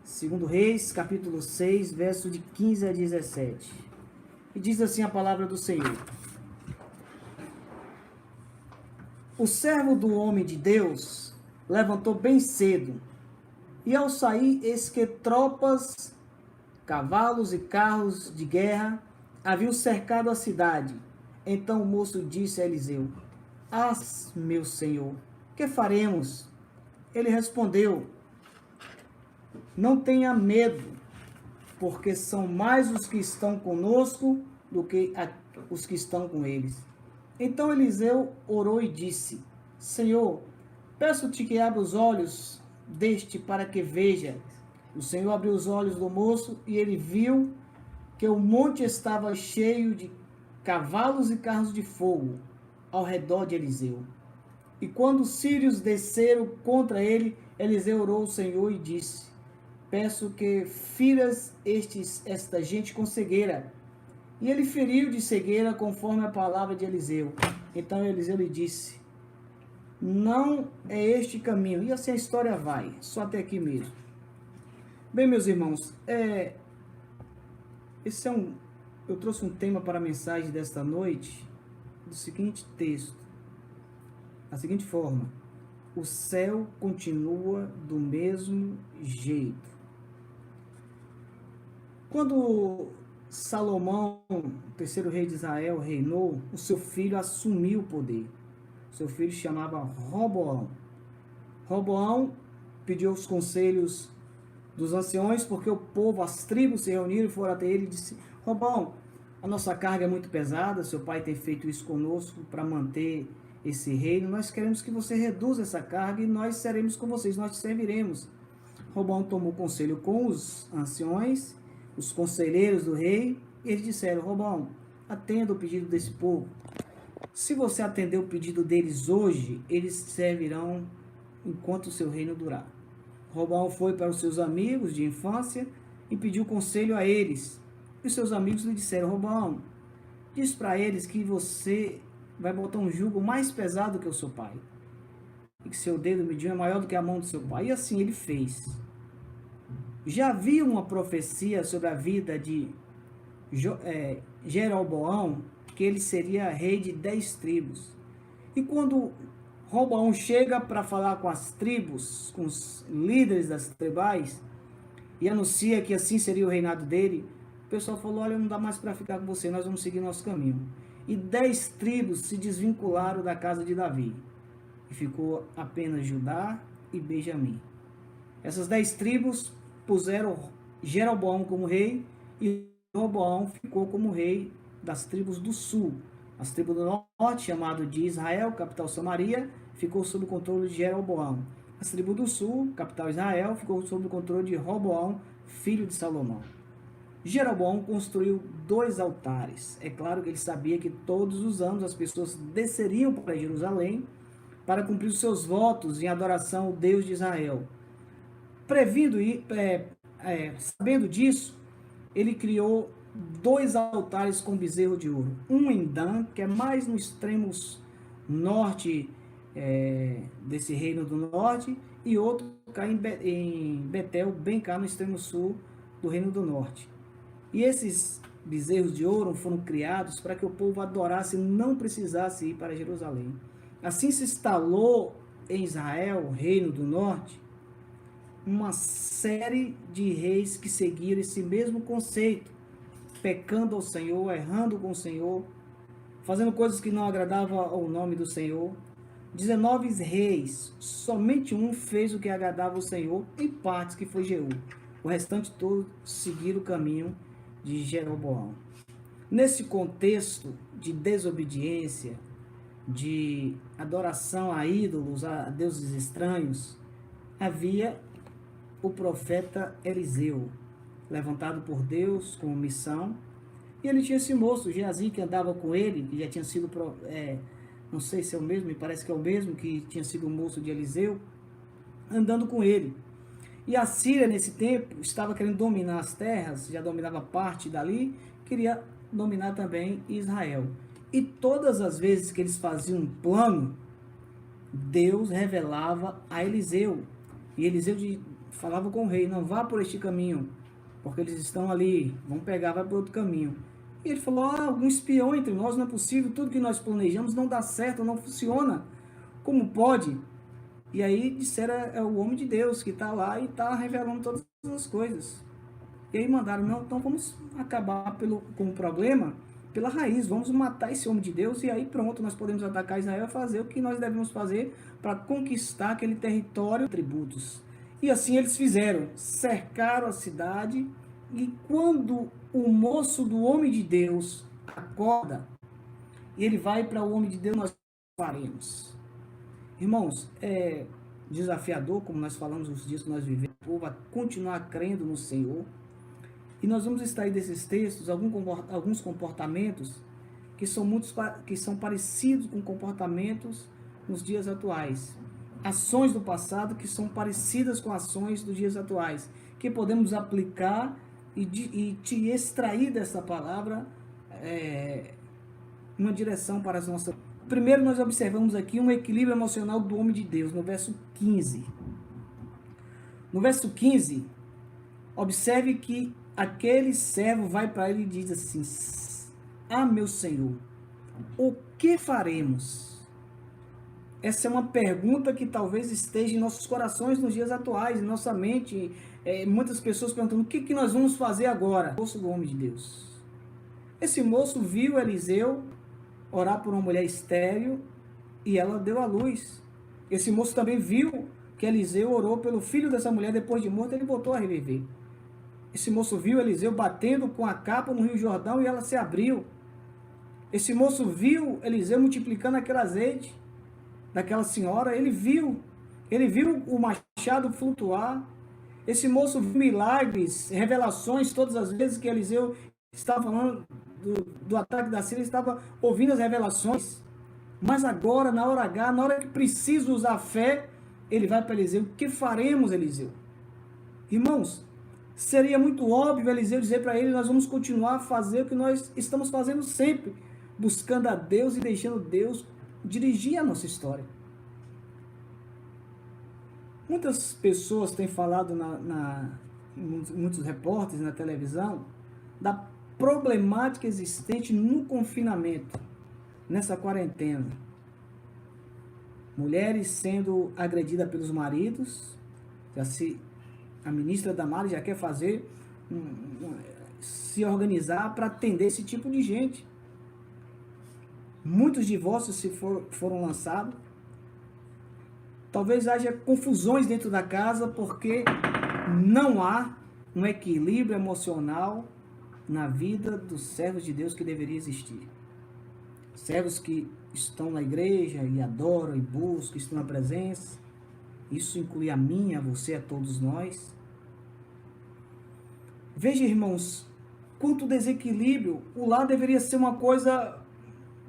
Segundo Reis, capítulo 6, verso de 15 a 17. E diz assim a palavra do Senhor. O servo do homem de Deus levantou bem cedo, e ao sair, eis que tropas, cavalos e carros de guerra haviam cercado a cidade. Então o moço disse a Eliseu: Ah, meu senhor, que faremos? Ele respondeu: Não tenha medo, porque são mais os que estão conosco do que os que estão com eles. Então Eliseu orou e disse: Senhor, peço-te que abra os olhos deste para que veja. O Senhor abriu os olhos do moço e ele viu que o monte estava cheio de cavalos e carros de fogo ao redor de Eliseu. E quando os sírios desceram contra ele, Eliseu orou ao Senhor e disse: Peço que firas esta gente com cegueira. E ele feriu de cegueira conforme a palavra de Eliseu. Então Eliseu lhe disse: Não é este caminho. E assim a história vai, só até aqui mesmo. Bem, meus irmãos, eu trouxe um tema para a mensagem desta noite, do seguinte texto, da seguinte forma: o céu continua do mesmo jeito. Quando Salomão, o terceiro rei de Israel, reinou, o seu filho assumiu o poder. Seu filho se chamava Roboão. Roboão pediu os conselhos dos anciões, porque o povo, as tribos se reuniram e foram até ele e disse: Roboão, a nossa carga é muito pesada, seu pai tem feito isso conosco para manter esse reino, nós queremos que você reduza essa carga e nós seremos com vocês, nós te serviremos. Roboão tomou conselho com os anciões, os conselheiros do rei, e eles disseram: Roboão, atenda o pedido desse povo. Se você atender o pedido deles hoje, eles servirão enquanto o seu reino durar. Roboão foi para os seus amigos de infância e pediu conselho a eles. E os seus amigos lhe disseram: Roboão, diz para eles que você vai botar um jugo mais pesado que o seu pai, e que seu dedo mediu é maior do que a mão do seu pai. E assim ele fez. Já havia uma profecia sobre a vida de Jeroboão, que ele seria rei de 10 tribos. E quando Roboão chega para falar com as tribos, com os líderes das tribais, e anuncia que assim seria o reinado dele, o pessoal falou: olha, não dá mais para ficar com você, nós vamos seguir nosso caminho. E 10 tribos se desvincularam da casa de Davi, e ficou apenas Judá e Benjamim. Essas 10 tribos puseram Jeroboão como rei, e Roboão ficou como rei das tribos do sul. As tribos do norte, chamado de Israel, capital Samaria, ficou sob o controle de Jeroboão. As tribos do sul, capital Israel, ficou sob o controle de Roboão, filho de Salomão. Jeroboão construiu 2 altares. É claro que ele sabia que todos os anos as pessoas desceriam para Jerusalém para cumprir os seus votos em adoração ao Deus de Israel. Sabendo disso, ele criou 2 altares com bezerro de ouro. Um em Dan, que é mais no extremo norte desse reino do norte, e outro cá em Betel, bem cá no extremo sul do reino do norte. E esses bezerros de ouro foram criados para que o povo adorasse e não precisasse ir para Jerusalém. Assim se instalou em Israel, reino do norte, uma série de reis que seguiram esse mesmo conceito, pecando ao Senhor, errando com o Senhor, fazendo coisas que não agradavam ao nome do Senhor. 19 reis, somente um fez o que agradava ao Senhor, em partes, que foi Jeú. O restante todo seguiram o caminho de Jeroboão. Nesse contexto de desobediência, de adoração a ídolos, a deuses estranhos, havia o profeta Eliseu, levantado por Deus com missão, e ele tinha esse moço, Geazi, que andava com ele, que já tinha sido, não sei se é o mesmo, me parece que é o mesmo, que tinha sido o moço de Eliseu, andando com ele. E a Síria, nesse tempo, estava querendo dominar as terras, já dominava parte dali, queria dominar também Israel. E todas as vezes que eles faziam um plano, Deus revelava a Eliseu. E Eliseu falava com o rei, não vá por este caminho, porque eles estão ali, vão pegar, vai por outro caminho. E ele falou, algum espião entre nós, não é possível, tudo que nós planejamos não dá certo, não funciona. Como pode? E aí disseram, é o homem de Deus que está lá e está revelando todas as coisas. E aí mandaram, não, então vamos acabar com o problema pela raiz, vamos matar esse homem de Deus e aí pronto, nós podemos atacar Israel e fazer o que nós devemos fazer para conquistar aquele território, tributos. E assim eles fizeram, cercaram a cidade e quando o moço do homem de Deus acorda, ele vai para o homem de Deus, nós faremos. Irmãos, é desafiador, como nós falamos os dias que nós vivemos, o povo a continuar crendo no Senhor. E nós vamos extrair desses textos alguns comportamentos que são parecidos com comportamentos nos dias atuais. Ações do passado que são parecidas com ações dos dias atuais, que podemos aplicar e te extrair dessa palavra uma direção para as nossas... Primeiro nós observamos aqui um equilíbrio emocional do homem de Deus, no verso 15. No verso 15, observe que aquele servo vai para ele e diz assim, meu Senhor, o que faremos? Essa é uma pergunta que talvez esteja em nossos corações nos dias atuais, em nossa mente. Muitas pessoas perguntando, o que nós vamos fazer agora? O moço do homem de Deus. Esse moço viu Eliseu orar por uma mulher estéril e ela deu à luz. Esse moço também viu que Eliseu orou pelo filho dessa mulher, depois de morto ele voltou a reviver. Esse moço viu Eliseu batendo com a capa no Rio Jordão e ela se abriu. Esse moço viu Eliseu multiplicando aquele azeite daquela senhora, ele viu o machado flutuar. Esse moço viu milagres, revelações, todas as vezes que Eliseu estava falando do ataque da Síria, ele estava ouvindo as revelações. Mas agora, na hora H, na hora que precisa usar a fé, ele vai para Eliseu. O que faremos, Eliseu? Irmãos, seria muito óbvio Eliseu dizer para ele, nós vamos continuar a fazer o que nós estamos fazendo sempre, buscando a Deus e deixando Deus dirigir a nossa história. Muitas pessoas têm falado, muitos repórteres na televisão, da problemática existente no confinamento, nessa quarentena. Mulheres sendo agredidas pelos maridos, a ministra Damares já quer fazer, se organizar para atender esse tipo de gente. Muitos divórcios foram lançados. Talvez haja confusões dentro da casa porque não há um equilíbrio emocional na vida dos servos de Deus que deveria existir. Servos que estão na igreja e adoram e buscam, estão na presença. Isso inclui a mim, a você, a todos nós. Veja, irmãos, quanto desequilíbrio. O lar deveria ser uma coisa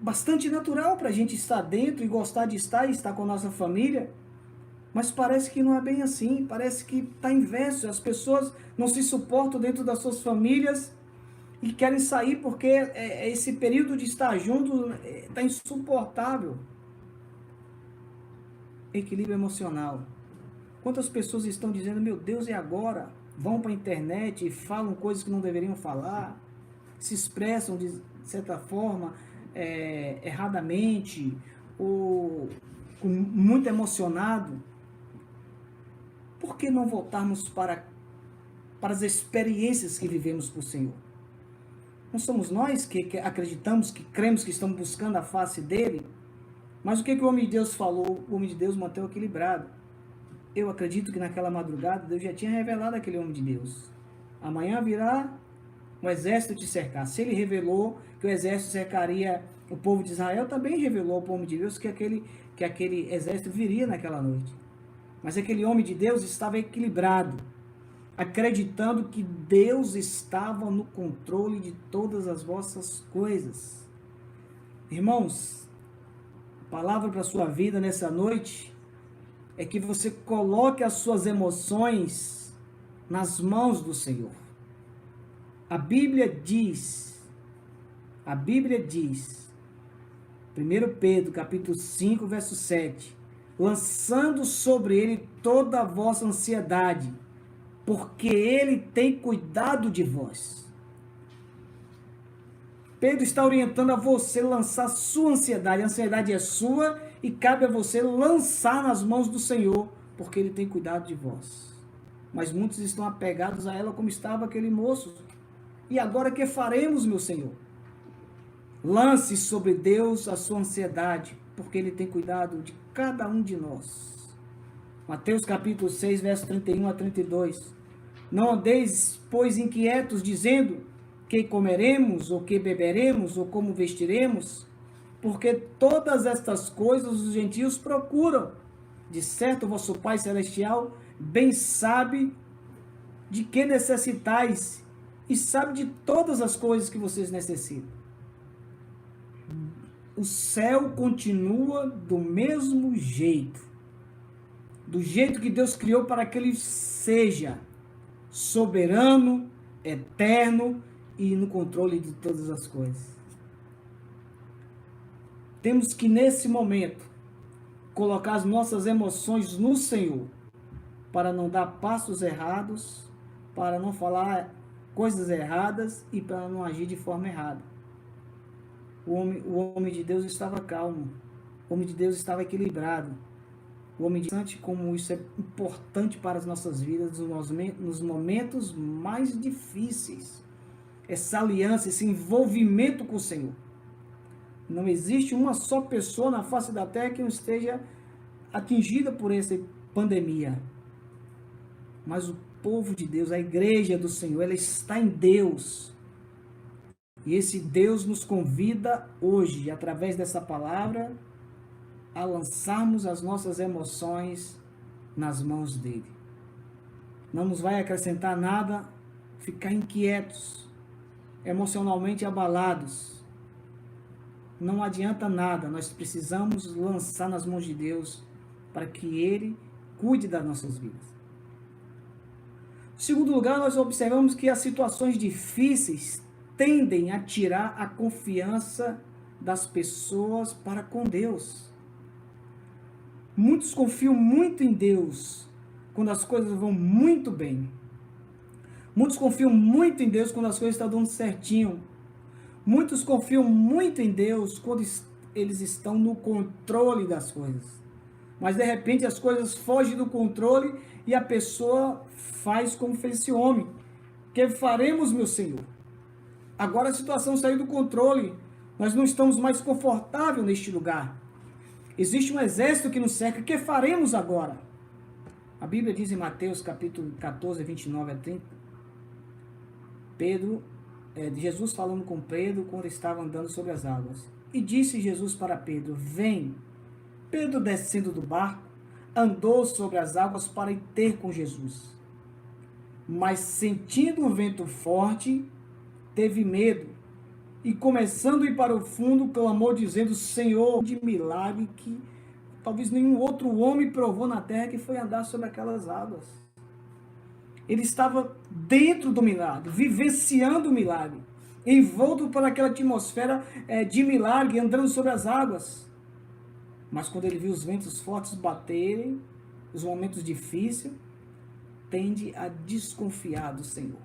bastante natural para a gente estar dentro e gostar de estar e estar com a nossa família. Mas parece que não é bem assim. Parece que está inverso. As pessoas não se suportam dentro das suas famílias e querem sair porque esse período de estar junto está insuportável. Equilíbrio emocional. Quantas pessoas estão dizendo, meu Deus, e agora? Vão para a internet e falam coisas que não deveriam falar, se expressam de certa forma erradamente, ou muito emocionado. Por que não voltarmos para as experiências que vivemos com o Senhor? Não somos nós que acreditamos, que cremos que estamos buscando a face dele? Mas o que o homem de Deus falou? O homem de Deus manteve equilibrado. Eu acredito que naquela madrugada Deus já tinha revelado aquele homem de Deus. Amanhã virá um exército te cercar. Se ele revelou que o exército cercaria o povo de Israel, também revelou ao povo de Deus que aquele exército viria naquela noite. Mas aquele homem de Deus estava equilibrado, acreditando que Deus estava no controle de todas as vossas coisas. Irmãos, a palavra para a sua vida nessa noite é que você coloque as suas emoções nas mãos do Senhor. A Bíblia diz, 1 Pedro, capítulo 5, verso 7, lançando sobre ele toda a vossa ansiedade, porque ele tem cuidado de vós. Pedro está orientando a você lançar sua ansiedade. A ansiedade é sua e cabe a você lançar nas mãos do Senhor, porque ele tem cuidado de vós. Mas muitos estão apegados a ela como estava aquele moço. E agora que faremos, meu Senhor? Lance sobre Deus a sua ansiedade, porque ele tem cuidado de cada um de nós. Mateus capítulo 6, verso 31 a 32. Não andeis, pois, inquietos, dizendo: que comeremos, ou que beberemos, ou como vestiremos? Porque todas estas coisas os gentios procuram. De certo, vosso Pai Celestial bem sabe de que necessitais, e sabe de todas as coisas que vocês necessitam. O céu continua do mesmo jeito. Do jeito que Deus criou para que ele seja soberano, eterno e no controle de todas as coisas. Temos que, nesse momento, colocar as nossas emoções no Senhor, para não dar passos errados, para não falar coisas erradas e para não agir de forma errada. O homem de Deus estava calmo, o homem de Deus estava equilibrado. O homem de Deus, como isso é importante para as nossas vidas, nos momentos mais difíceis. Essa aliança, esse envolvimento com o Senhor. Não existe uma só pessoa na face da terra que não esteja atingida por essa pandemia. Mas o povo de Deus, a igreja do Senhor, ela está em Deus. E esse Deus nos convida hoje, através dessa palavra, a lançarmos as nossas emoções nas mãos dele. Não nos vai acrescentar nada ficar inquietos, emocionalmente abalados. Não adianta nada, nós precisamos lançar nas mãos de Deus para que ele cuide das nossas vidas. Em segundo lugar, nós observamos que as situações difíceis tendem a tirar a confiança das pessoas para com Deus. Muitos confiam muito em Deus quando as coisas vão muito bem. Muitos confiam muito em Deus quando as coisas estão dando certinho. Muitos confiam muito em Deus quando eles estão no controle das coisas. Mas de repente as coisas fogem do controle e a pessoa faz como fez esse homem. Que faremos, meu Senhor? Agora a situação saiu do controle. Nós não estamos mais confortáveis neste lugar. Existe um exército que nos cerca. O que faremos agora? A Bíblia diz em Mateus capítulo 14, 29 a 30. Jesus falando com Pedro quando estava andando sobre as águas. E disse Jesus para Pedro: vem. Pedro, descendo do barco, andou sobre as águas para ir ter com Jesus. Mas sentindo o vento forte, teve medo, e começando a ir para o fundo, clamou dizendo: Senhor, de milagre que talvez nenhum outro homem provou na terra, que foi andar sobre aquelas águas. Ele estava dentro do milagre, vivenciando o milagre, envolto por aquela atmosfera de milagre, andando sobre as águas. Mas quando ele viu os ventos fortes baterem, os momentos difíceis, tende a desconfiar do Senhor.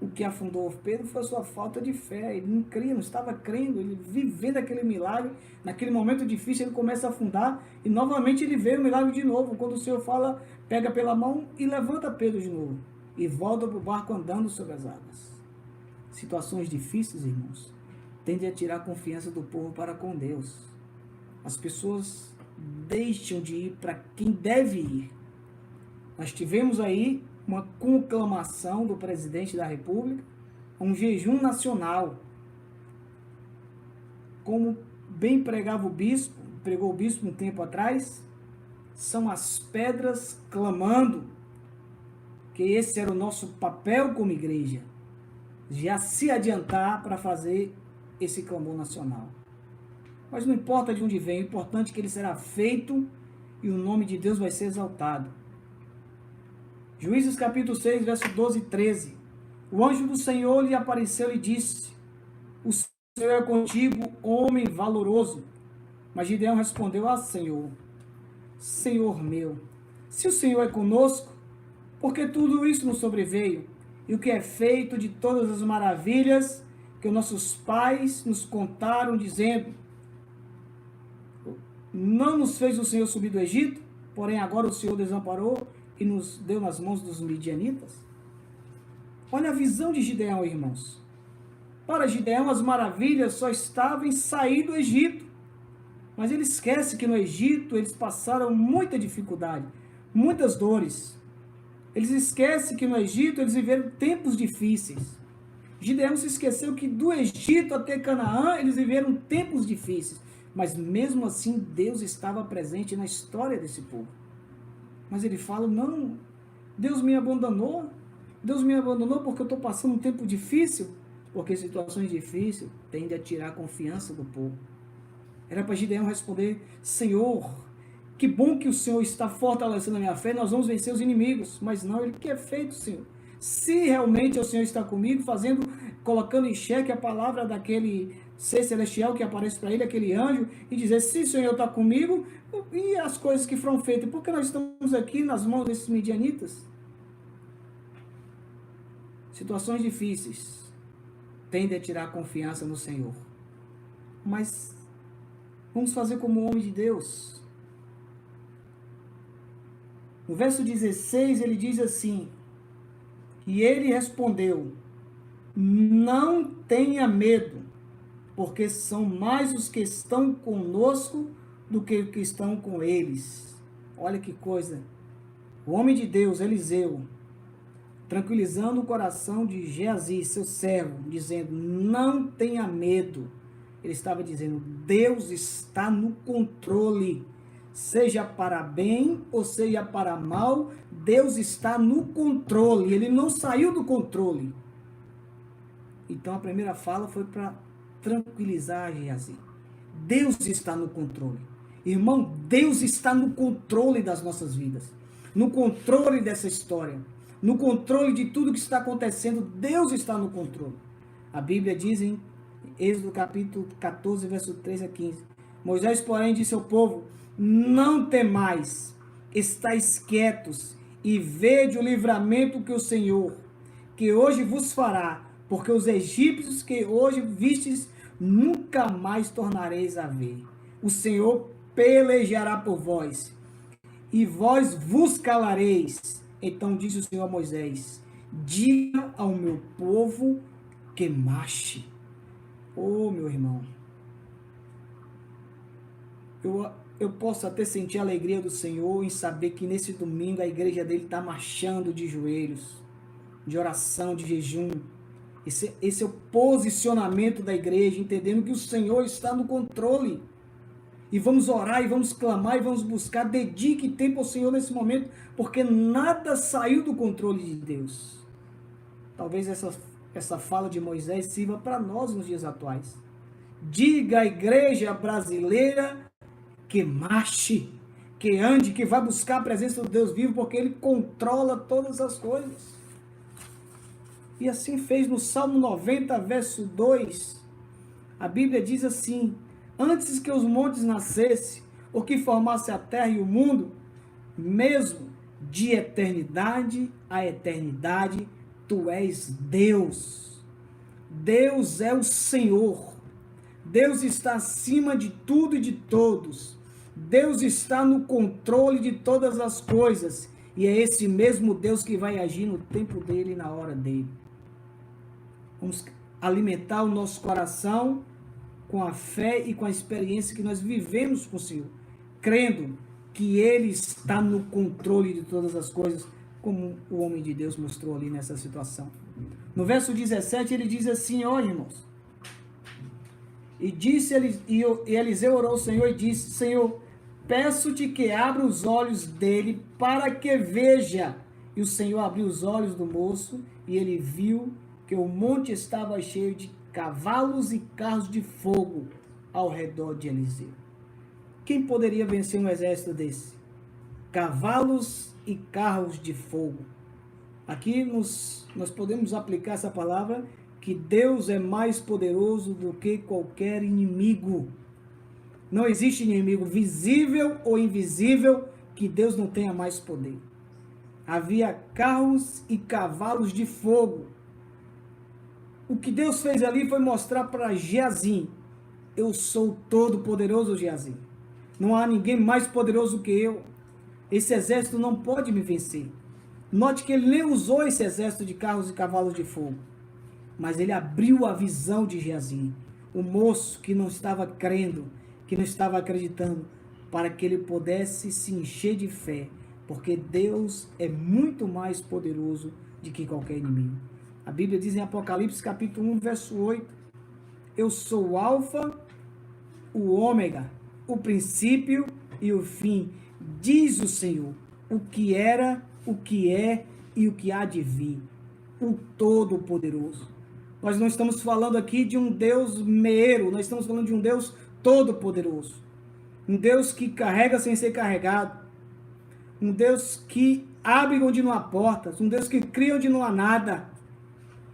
O que afundou Pedro foi a sua falta de fé. Ele não cria, não estava crendo, ele vivendo aquele milagre. Naquele momento difícil ele começa a afundar e novamente ele vê o milagre de novo. Quando o Senhor fala, pega pela mão e levanta Pedro de novo. E volta para o barco andando sobre as águas. Situações difíceis, irmãos, tendem a tirar a confiança do povo para com Deus. As pessoas deixam de ir para quem deve ir. Nós tivemos aí uma conclamação do presidente da República, um jejum nacional. Como bem pregou o bispo um tempo atrás, são as pedras clamando, que esse era o nosso papel como igreja, já se adiantar para fazer esse clamor nacional. Mas não importa de onde vem, o importante é que ele será feito e o nome de Deus vai ser exaltado. Juízes capítulo 6, verso 12 e 13. O anjo do Senhor lhe apareceu e disse: o Senhor é contigo, homem valoroso. Mas Gideão respondeu: Senhor meu, se o Senhor é conosco, Porque tudo isso nos sobreveio, e o que é feito de todas as maravilhas que os nossos pais nos contaram, dizendo: não nos fez o Senhor subir do Egito, porém agora o Senhor desamparou e nos deu nas mãos dos midianitas. Olha a visão de Gideão, irmãos. Para Gideão, as maravilhas só estavam em sair do Egito. Mas ele esquece que no Egito eles passaram muita dificuldade, muitas dores. Eles esquecem que no Egito eles viveram tempos difíceis. Gideão se esqueceu que do Egito até Canaã eles viveram tempos difíceis. Mas mesmo assim Deus estava presente na história desse povo. Mas ele fala: não, Deus me abandonou. Deus me abandonou porque eu estou passando um tempo difícil. Porque situações difíceis tendem a tirar a confiança do povo. Era para Gideão responder: Senhor, que bom que o Senhor está fortalecendo a minha fé, nós vamos vencer os inimigos. Mas não, ele que é feito, Senhor. Se realmente o Senhor está comigo, colocando em xeque a palavra daquele ser celestial que aparece para ele, aquele anjo, e dizer: se o Senhor está comigo, e as coisas que foram feitas, por que nós estamos aqui nas mãos desses midianitas? Situações difíceis tendem a tirar a confiança no Senhor. Mas vamos fazer como homem de Deus. No verso 16 ele diz assim: e ele respondeu: não tenha medo, porque são mais os que estão conosco do que os que estão com eles. Olha que coisa. O homem de Deus, Eliseu, tranquilizando o coração de Geazi, seu servo, dizendo: não tenha medo. Ele estava dizendo: Deus está no controle. Seja para bem ou seja para mal, Deus está no controle. Ele não saiu do controle. Então a primeira fala foi para tranquilizar Geazi. Deus está no controle. Irmão, Deus está no controle das nossas vidas. No controle dessa história. No controle de tudo que está acontecendo. Deus está no controle. A Bíblia diz em Êxodo capítulo 14, verso 3 a 15. Moisés, porém, disse ao povo: não temais, estais quietos e vede o livramento que o Senhor, que hoje vos fará, porque os egípcios que hoje vistes, nunca mais tornareis a ver. O Senhor pelejará por vós, e vós vos calareis. Então disse o Senhor a Moisés: diga ao meu povo que marche. Oh, meu irmão, eu posso até sentir a alegria do Senhor em saber que nesse domingo a igreja dele está marchando de joelhos, de oração, de jejum. Esse é o posicionamento da igreja, entendendo que o Senhor está no controle. E vamos orar, e vamos clamar, e vamos buscar. Dedique tempo ao Senhor nesse momento, porque nada saiu do controle de Deus. Talvez essa fala de Moisés sirva para nós nos dias atuais. Diga à igreja brasileira que marche, que ande, que vá buscar a presença do Deus vivo, porque Ele controla todas as coisas. E assim fez no Salmo 90, verso 2. A Bíblia diz assim: antes que os montes nascessem, ou que formasse a terra e o mundo, mesmo de eternidade a eternidade, Tu és Deus. Deus é o Senhor. Deus está acima de tudo e de todos. Deus está no controle de todas as coisas. E é esse mesmo Deus que vai agir no tempo dele e na hora dele. Vamos alimentar o nosso coração com a fé e com a experiência que nós vivemos com o Senhor, crendo que Ele está no controle de todas as coisas, como o homem de Deus mostrou ali nessa situação. No verso 17 ele diz assim: ó irmãos, e Eliseu orou ao Senhor e disse: Senhor, peço-te que abra os olhos dele para que veja. E o Senhor abriu os olhos do moço e ele viu que o monte estava cheio de cavalos e carros de fogo ao redor de Eliseu. Quem poderia vencer um exército desse? Cavalos e carros de fogo. Aqui nós podemos aplicar essa palavra, que Deus é mais poderoso do que qualquer inimigo. Não existe inimigo visível ou invisível que Deus não tenha mais poder. havia carros e cavalos de fogo. O que Deus fez ali foi mostrar para Geazim: eu sou todo poderoso, Geazim. Não há ninguém mais poderoso que eu. Esse exército não pode me vencer. Note que ele nem usou esse exército de carros e cavalos de fogo, mas ele abriu a visão de Geazim, o moço que não estava crendo, que não estava acreditando, para que ele pudesse se encher de fé, porque Deus é muito mais poderoso do que qualquer inimigo. A Bíblia diz em Apocalipse capítulo 1, verso 8, eu sou o Alfa, o Ômega, o princípio e o fim, diz o Senhor, o que era, o que é e o que há de vir, o Todo-Poderoso. Nós não estamos falando aqui de um Deus meiro, nós estamos falando de um Deus todo-poderoso. Um Deus que carrega sem ser carregado. Um Deus que abre onde não há portas. Um Deus que cria onde não há nada.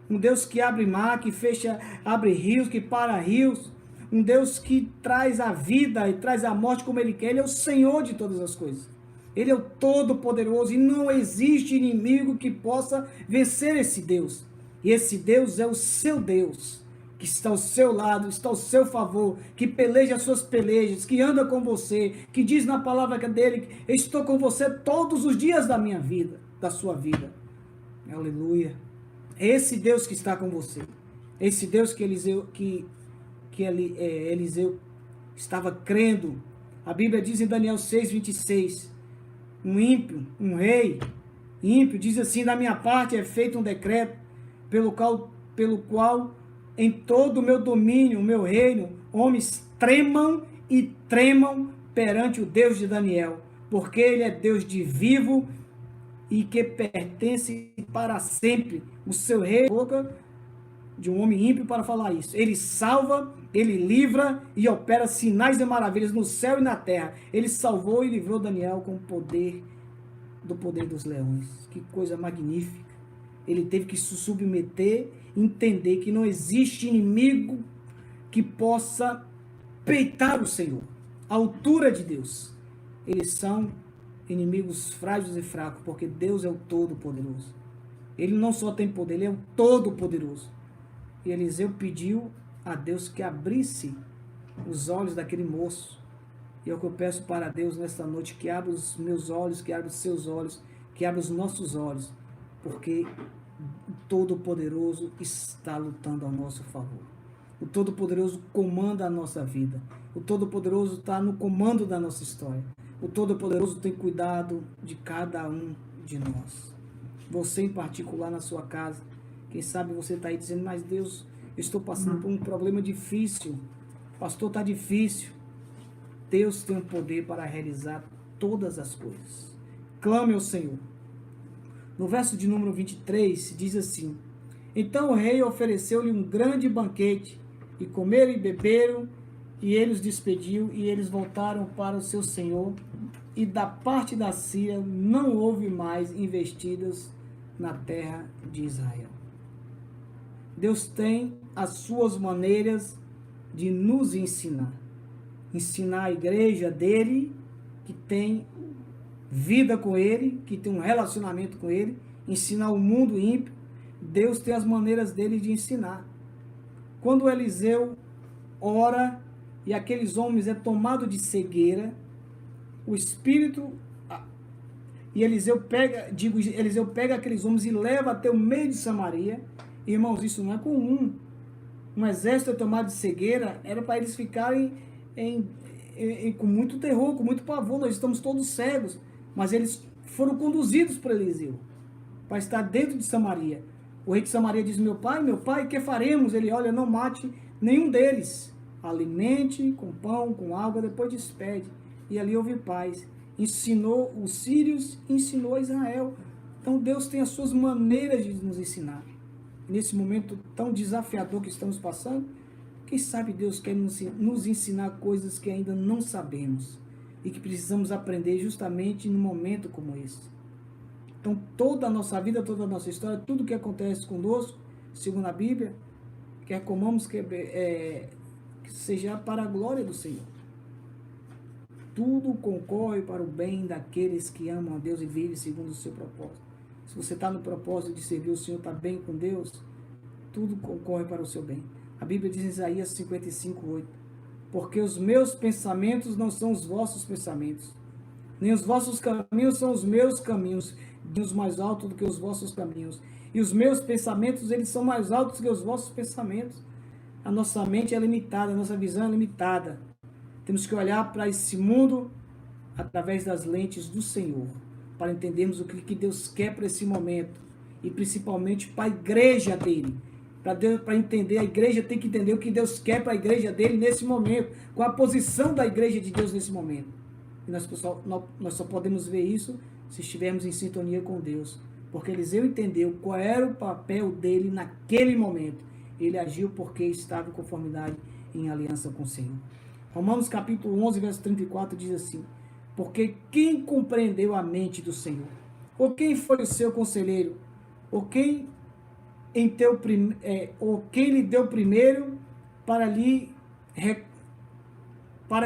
Um Deus que abre mar, que fecha, abre rios, que para rios. Um Deus que traz a vida e traz a morte como Ele quer. Ele é o Senhor de todas as coisas. Ele é o Todo-Poderoso e não existe inimigo que possa vencer esse Deus. E esse Deus é o seu Deus, que está ao seu lado, está ao seu favor, que peleja as suas pelejas, que anda com você, que diz na palavra dele, estou com você todos os dias da minha vida, da sua vida. Aleluia. É esse Deus que está com você. Esse Deus que Eliseu estava crendo. A Bíblia diz em Daniel 6:26, um ímpio, um rei ímpio, diz assim, da minha parte é feito um decreto, pelo qual em todo o meu domínio, o meu reino, homens tremam e tremam perante o Deus de Daniel, porque ele é Deus de vivo e que pertence para sempre. O seu rei, boca de um homem ímpio para falar isso. Ele salva, ele livra e opera sinais e maravilhas no céu e na terra. Ele salvou e livrou Daniel com o poder dos leões. Que coisa magnífica. Ele teve que se submeter, entender que não existe inimigo que possa peitar o Senhor, a altura de Deus. Eles são inimigos frágeis e fracos, porque Deus é o Todo-Poderoso. Ele não só tem poder, ele é o Todo-Poderoso. E Eliseu pediu a Deus que abrisse os olhos daquele moço. E é o que eu peço para Deus nesta noite, que abra os meus olhos, que abra os seus olhos, que abra os nossos olhos, porque o Todo-Poderoso está lutando ao nosso favor. O Todo-Poderoso comanda a nossa vida. O Todo-Poderoso está no comando da nossa história. O Todo-Poderoso tem cuidado de cada um de nós. Você em particular na sua casa, quem sabe você está aí dizendo, mas Deus, eu estou passando por um problema difícil. Pastor, está difícil. Deus tem o poder para realizar todas as coisas. Clame ao Senhor. No verso de número 23, diz assim, então o rei ofereceu-lhe um grande banquete, e comeram e beberam, e ele os despediu, e eles voltaram para o seu senhor, e da parte da Síria não houve mais investidas na terra de Israel. Deus tem as suas maneiras de nos ensinar. Ensinar a igreja dele, que tem vida com ele, que tem um relacionamento com ele, ensinar o mundo ímpio. Deus tem as maneiras dele de ensinar. Quando Eliseu ora e aqueles homens é tomado de cegueira, o Espírito e Eliseu pega aqueles homens e leva até o meio de Samaria. Irmãos, isso não é comum. Um exército é tomado de cegueira, era para eles ficarem com muito terror, com muito pavor. Nós estamos todos cegos. Mas eles foram conduzidos por Eliseu para estar dentro de Samaria. O rei de Samaria diz, meu pai, que faremos? Ele, olha, não mate nenhum deles. Alimente com pão, com água, depois despede. E ali houve paz. Ensinou os sírios, ensinou a Israel. Então Deus tem as suas maneiras de nos ensinar. Nesse momento tão desafiador que estamos passando, quem sabe Deus quer nos ensinar coisas que ainda não sabemos e que precisamos aprender justamente num momento como esse. Então toda a nossa vida, toda a nossa história, tudo que acontece conosco, segundo a Bíblia, quer comamos, que seja para a glória do Senhor. tudo concorre para o bem daqueles que amam a Deus e vivem segundo o seu propósito. Se você está no propósito de servir o Senhor, está bem com Deus, tudo concorre para o seu bem. A Bíblia diz em Isaías 55:8, porque os meus pensamentos não são os vossos pensamentos, nem os vossos caminhos são os meus caminhos, Deus mais alto do que os vossos caminhos, e os meus pensamentos, eles são mais altos que os vossos pensamentos. A nossa mente é limitada, a nossa visão é limitada. Temos que olhar para esse mundo através das lentes do Senhor, para entendermos o que Deus quer para esse momento, e principalmente para a igreja dele. Para entender, a igreja tem que entender o que Deus quer para a igreja dele nesse momento, qual a posição da igreja de Deus nesse momento. E nós só podemos ver isso se estivermos em sintonia com Deus, porque Eliseu entendeu qual era o papel dele naquele momento. Ele agiu porque estava em conformidade, em aliança com o Senhor. Romanos capítulo 11, verso 34 diz assim, porque quem compreendeu a mente do Senhor? Ou quem foi o seu conselheiro? Ou quem lhe deu primeiro para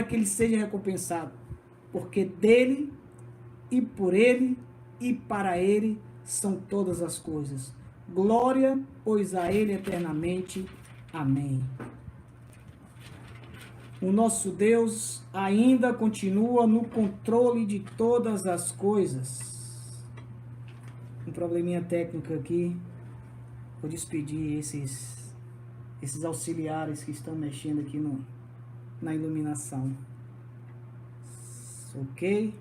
que ele seja recompensado? Porque dele, e por ele, e para ele são todas as coisas. Glória, pois a ele eternamente. Amém. O nosso Deus ainda continua no controle de todas as coisas. Um probleminha técnico aqui. Vou despedir esses auxiliares que estão mexendo aqui na iluminação. Ok?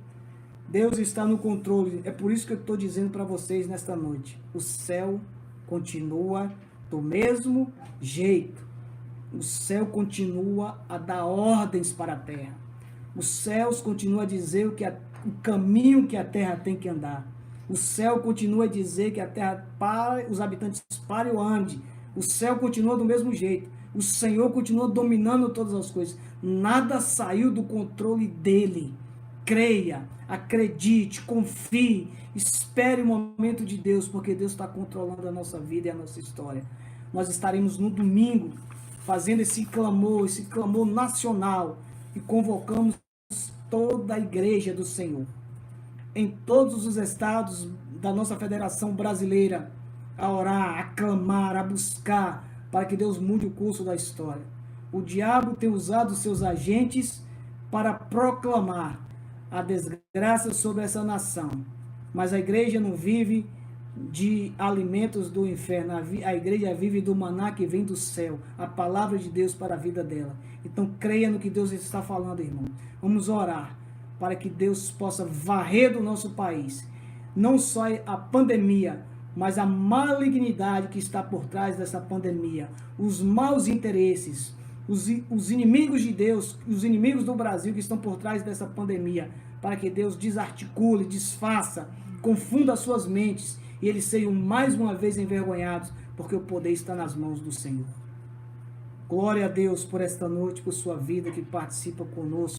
Deus está no controle. É por isso que eu estou dizendo para vocês nesta noite. O céu continua do mesmo jeito. O céu continua a dar ordens para a terra. Os céus continuam a dizer o caminho que a terra tem que andar. O céu continua a dizer que a terra os habitantes parem ou andem. O céu continua do mesmo jeito. O Senhor continua dominando todas as coisas. Nada saiu do controle dele. Creia, acredite, confie, espere o momento de Deus, porque Deus está controlando a nossa vida e a nossa história. Nós estaremos no domingo fazendo esse clamor nacional, e convocamos toda a igreja do Senhor, em todos os estados da nossa Federação Brasileira, a orar, a clamar, a buscar, para que Deus mude o curso da história. O diabo tem usado seus agentes para proclamar a desgraça sobre essa nação, mas a igreja não vive de alimentos do inferno, a igreja vive do maná que vem do céu, a palavra de Deus para a vida dela. Então creia no que Deus está falando, irmão. Vamos orar para que Deus possa varrer do nosso país não só a pandemia, mas a malignidade que está por trás dessa pandemia, os maus interesses, os inimigos de Deus, os inimigos do Brasil que estão por trás dessa pandemia, para que Deus desarticule, desfaça, confunda as suas mentes, e eles sejam mais uma vez envergonhados, porque o poder está nas mãos do Senhor. Glória a Deus por esta noite, por sua vida que participa conosco.